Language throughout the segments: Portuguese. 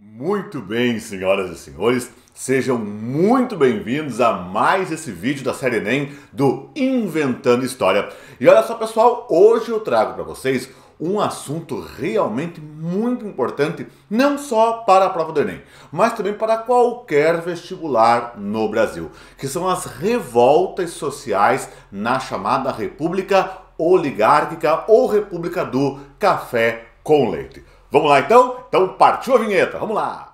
Muito bem, senhoras e senhores, sejam muito bem-vindos a mais esse vídeo da série Enem do Inventando História. E olha só, pessoal, hoje eu trago para vocês um assunto realmente muito importante, não só para a prova do Enem, mas também para qualquer vestibular no Brasil, que são as revoltas sociais na chamada República Oligárquica ou República do Café com Leite. Vamos lá então? Então partiu a vinheta, vamos lá!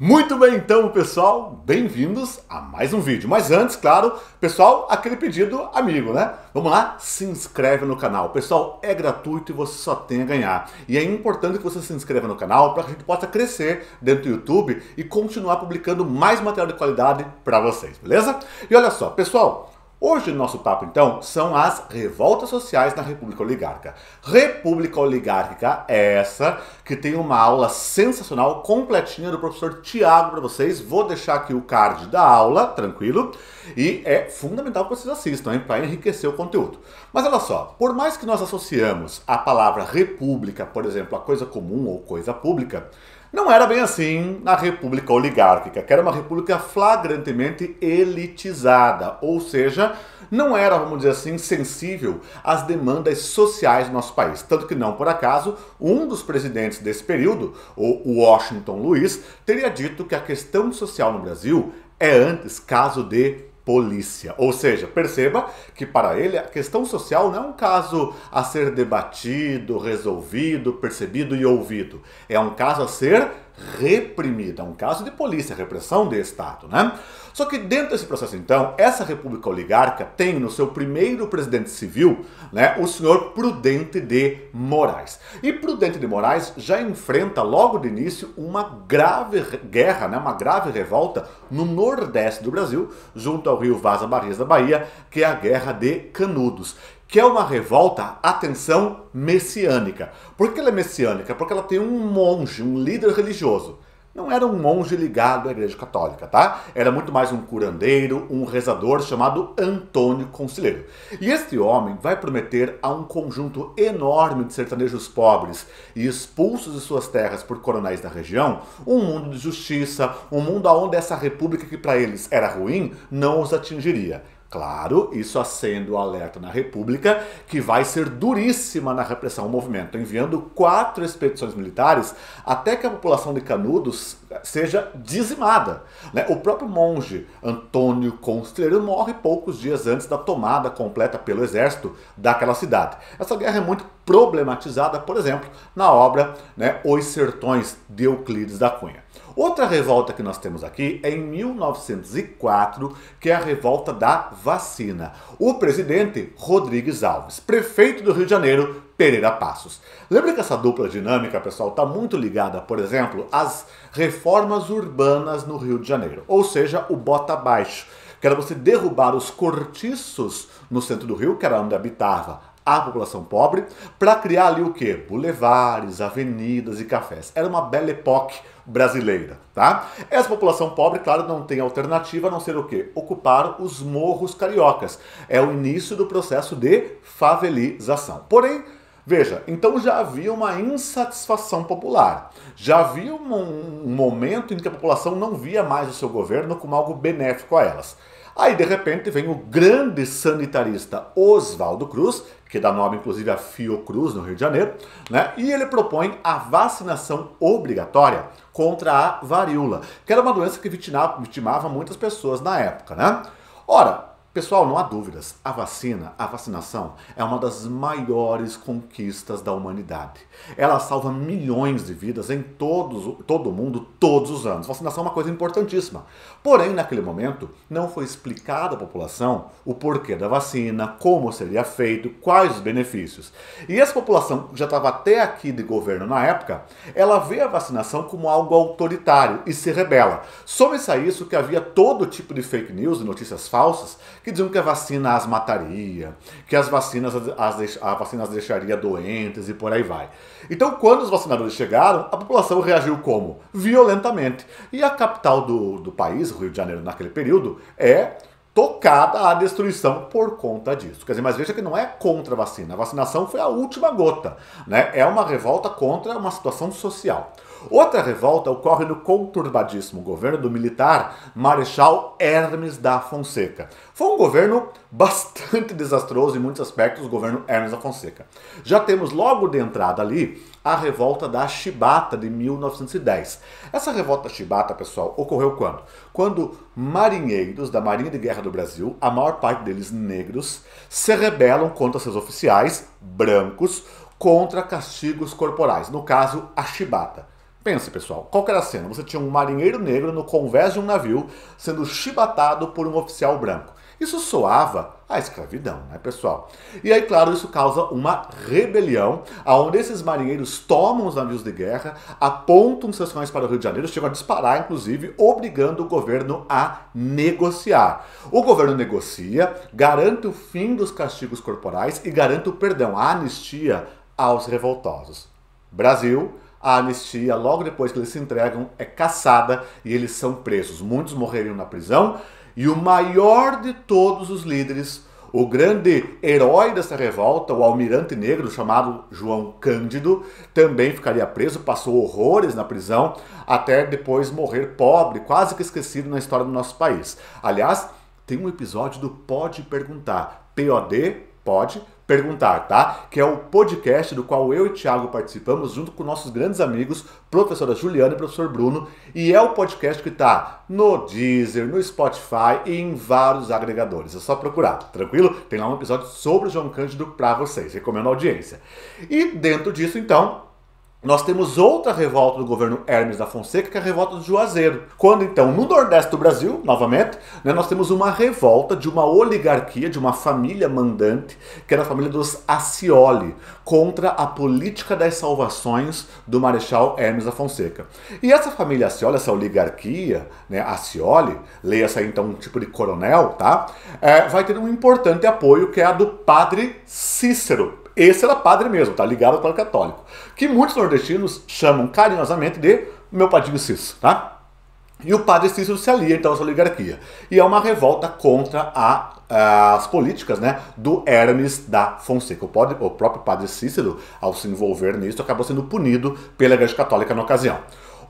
Muito bem então, pessoal, bem-vindos a mais um vídeo. Mas antes, claro, pessoal, aquele pedido amigo, né? Vamos lá, se inscreve no canal. Pessoal, é gratuito e você só tem a ganhar. E é importante que você se inscreva no canal para que a gente possa crescer dentro do YouTube e continuar publicando mais material de qualidade para vocês, beleza? E olha só, pessoal, hoje o nosso papo, então, são as revoltas sociais na República Oligárquica. República Oligárquica é essa que tem uma aula sensacional, completinha, do professor Tiago para vocês. Vou deixar aqui o card da aula, tranquilo. E é fundamental que vocês assistam, hein, para enriquecer o conteúdo. Mas olha só, por mais que nós associamos a palavra república, por exemplo, a coisa comum ou coisa pública, não era bem assim na República Oligárquica, que era uma república flagrantemente elitizada, ou seja, não era, vamos dizer assim, sensível às demandas sociais do nosso país. Tanto que não por acaso, um dos presidentes desse período, o Washington Luiz, teria dito que a questão social no Brasil é antes caso de polícia. Ou seja, perceba que para ele a questão social não é um caso a ser debatido, resolvido, percebido e ouvido. É um caso a ser reprimido, é um caso de polícia, repressão de Estado, né? Só que dentro desse processo, então, essa República Oligárquica tem no seu primeiro presidente civil, né, o senhor Prudente de Moraes. E Prudente de Moraes já enfrenta logo de início uma grave guerra, né, uma grave revolta no nordeste do Brasil, junto ao rio Vaza Barris da Bahia, que é a Guerra de Canudos, que é uma revolta, atenção, messiânica. Por que ela é messiânica? Porque ela tem um monge, um líder religioso. Não era um monge ligado à Igreja Católica, tá? Era muito mais um curandeiro, um rezador chamado Antônio Conselheiro. E este homem vai prometer a um conjunto enorme de sertanejos pobres e expulsos de suas terras por coronéis da região um mundo de justiça, um mundo onde essa república que para eles era ruim não os atingiria. Claro, isso acende o alerta na República, que vai ser duríssima na repressão ao movimento, enviando 4 expedições militares até que a população de Canudos seja dizimada, né? O próprio monge Antônio Conselheiro morre poucos dias antes da tomada completa pelo exército daquela cidade. Essa guerra é muito problematizada, por exemplo, na obra, né, Os Sertões de Euclides da Cunha. Outra revolta que nós temos aqui é em 1904, que é a revolta da vacina. O presidente Rodrigues Alves, prefeito do Rio de Janeiro, Pereira Passos. Lembra que essa dupla dinâmica, pessoal, está muito ligada, por exemplo, às reformas urbanas no Rio de Janeiro, ou seja, o bota abaixo, que era você derrubar os cortiços no centro do Rio, que era onde habitava a população pobre, para criar ali o quê? Bulevares, avenidas e cafés. Era uma belle époque brasileira, tá? Essa população pobre, claro, não tem alternativa a não ser o quê? Ocupar os morros cariocas. É o início do processo de favelização. Porém, veja, então já havia uma insatisfação popular. Já havia um momento em que a população não via mais o seu governo como algo benéfico a elas. Aí, de repente, vem o grande sanitarista Oswaldo Cruz, que dá nome, inclusive, a Fiocruz, no Rio de Janeiro, né? E ele propõe a vacinação obrigatória contra a varíola, que era uma doença que vitimava muitas pessoas na época, né? Ora, pessoal, não há dúvidas, a vacinação é uma das maiores conquistas da humanidade. Ela salva milhões de vidas em todo o mundo, todos os anos. Vacinação é uma coisa importantíssima. Porém, naquele momento, não foi explicado à população o porquê da vacina, como seria feito, quais os benefícios. E essa população, que já estava até aqui de governo na época, ela vê a vacinação como algo autoritário e se rebela. Soma-se a isso que havia todo tipo de fake news e notícias falsas que diziam que a vacina as mataria, que as vacinas as deixaria doentes e por aí vai. Então, quando os vacinadores chegaram, a população reagiu como? Violentamente. E a capital do país, o Rio de Janeiro, naquele período, é tocada à destruição por conta disso. Quer dizer, mas veja que não é contra a vacina. A vacinação foi a última gota, né? É uma revolta contra uma situação social. Outra revolta ocorre no conturbadíssimo governo do militar Marechal Hermes da Fonseca. Foi um governo bastante desastroso em muitos aspectos, o governo Hermes da Fonseca. Já temos logo de entrada ali a revolta da Chibata de 1910. Essa revolta da Chibata, pessoal, ocorreu quando? Quando marinheiros da Marinha de Guerra do Brasil, a maior parte deles negros, se rebelam contra seus oficiais brancos contra castigos corporais, no caso, a chibata. Pense, pessoal, qual que era a cena? Você tinha um marinheiro negro no convés de um navio sendo chibatado por um oficial branco. Isso soava à escravidão, né, pessoal? E aí, claro, isso causa uma rebelião, onde esses marinheiros tomam os navios de guerra, apontam seus canhões para o Rio de Janeiro, chegam a disparar, inclusive, obrigando o governo a negociar. O governo negocia, garante o fim dos castigos corporais e garante o perdão, a anistia aos revoltosos. Brasil, a anistia, logo depois que eles se entregam, é cassada e eles são presos. Muitos morreriam na prisão e o maior de todos os líderes, o grande herói dessa revolta, o almirante negro chamado João Cândido, também ficaria preso, passou horrores na prisão, até depois morrer pobre, quase que esquecido na história do nosso país. Aliás, tem um episódio do Pode Perguntar, POD, Pode Perguntar, tá? Que é o podcast do qual eu e o Thiago participamos junto com nossos grandes amigos, professora Juliana e professor Bruno, e é o podcast que está no Deezer, no Spotify e em vários agregadores. É só procurar, tranquilo? Tem lá um episódio sobre o João Cândido para vocês, recomendo a audiência. E dentro disso, então, nós temos outra revolta do governo Hermes da Fonseca, que é a revolta do Juazeiro. Quando, então, no Nordeste do Brasil, novamente, né, nós temos uma revolta de uma oligarquia, de uma família mandante, que era a família dos Accioli, contra a política das salvações do Marechal Hermes da Fonseca. E essa família Accioli, essa oligarquia, né, Accioli, leia-se aí, então, um tipo de coronel, tá? Vai ter um importante apoio, que é a do padre Cícero. Esse era padre mesmo, tá ligado ao clero católico, que muitos nordestinos chamam carinhosamente de meu padrinho Cícero, tá? E o padre Cícero se alia então a essa oligarquia. E é uma revolta contra as políticas, né, do Hermes da Fonseca. O próprio padre Cícero, ao se envolver nisso, acabou sendo punido pela Igreja Católica na ocasião.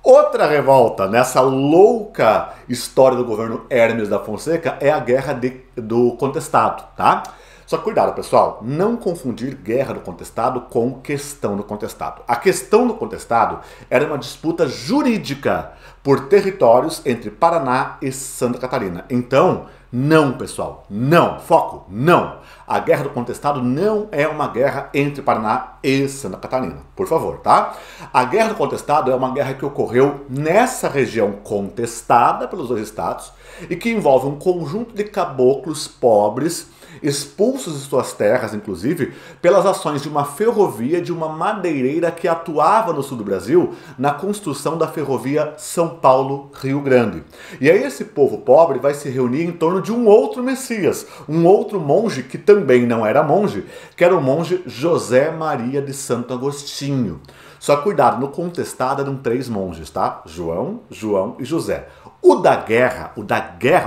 Outra revolta nessa louca história do governo Hermes da Fonseca é a Guerra do Contestado, tá? Só que cuidado, pessoal, não confundir guerra do contestado com questão do contestado. A questão do contestado era uma disputa jurídica por territórios entre Paraná e Santa Catarina. Então, não, pessoal, não, foco, não. A guerra do contestado não é uma guerra entre Paraná e Santa Catarina, por favor, tá? A guerra do contestado é uma guerra que ocorreu nessa região contestada pelos dois estados e que envolve um conjunto de caboclos pobres expulsos de suas terras, inclusive, pelas ações de uma ferrovia, de uma madeireira que atuava no sul do Brasil na construção da ferrovia São Paulo-Rio Grande. E aí esse povo pobre vai se reunir em torno de um outro Messias, um outro monge que também não era monge, que era o monge José Maria de Santo Agostinho. Só cuidado, no contestado eram 3 monges, tá? João, João e José. O da guerra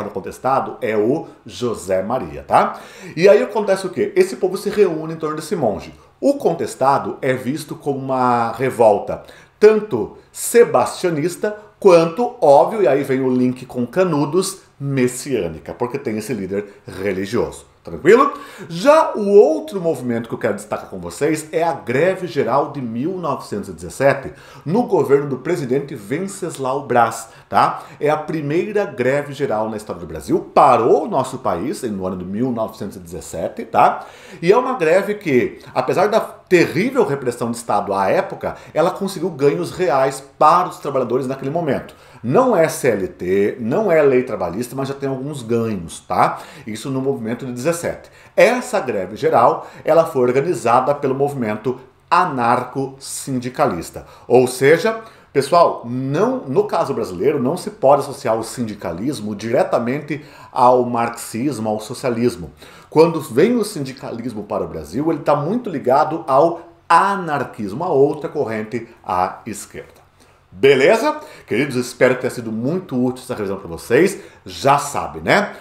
do contestado é o José Maria, tá? E aí acontece o quê? Esse povo se reúne em torno desse monge. O contestado é visto como uma revolta tanto sebastianista quanto, óbvio, e aí vem o link com Canudos, messiânica, porque tem esse líder religioso. Tranquilo? Já o outro movimento que eu quero destacar com vocês é a Greve Geral de 1917, no governo do presidente Venceslau Braz, tá? É a primeira greve geral na história do Brasil, parou o nosso país no ano de 1917, tá? E é uma greve que, apesar da terrível repressão de Estado à época, ela conseguiu ganhos reais para os trabalhadores naquele momento. Não é CLT, não é lei trabalhista, mas já tem alguns ganhos, tá? Isso no movimento de 17. Essa greve geral, ela foi organizada pelo movimento anarco-sindicalista, ou seja, Pessoal, no caso brasileiro, não se pode associar o sindicalismo diretamente ao marxismo, ao socialismo. Quando vem o sindicalismo para o Brasil, ele está muito ligado ao anarquismo, a outra corrente à esquerda. Beleza? Queridos, espero que tenha sido muito útil essa revisão para vocês. Já sabe, né?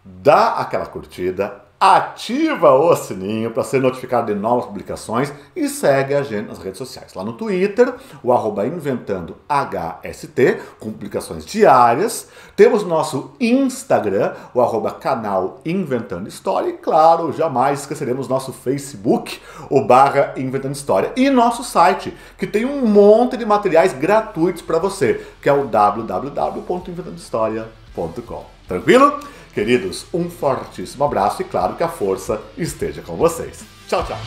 Dá aquela curtida, ativa o sininho para ser notificado de novas publicações e segue a gente nas redes sociais. Lá no Twitter, o @InventandoHST, com publicações diárias. Temos nosso Instagram, o @canal Inventando História. E claro, jamais esqueceremos nosso Facebook, o /Inventando História. E nosso site, que tem um monte de materiais gratuitos para você, que é o www.inventandohistoria.com. Tranquilo? Queridos, um fortíssimo abraço e claro que a força esteja com vocês. Tchau, tchau!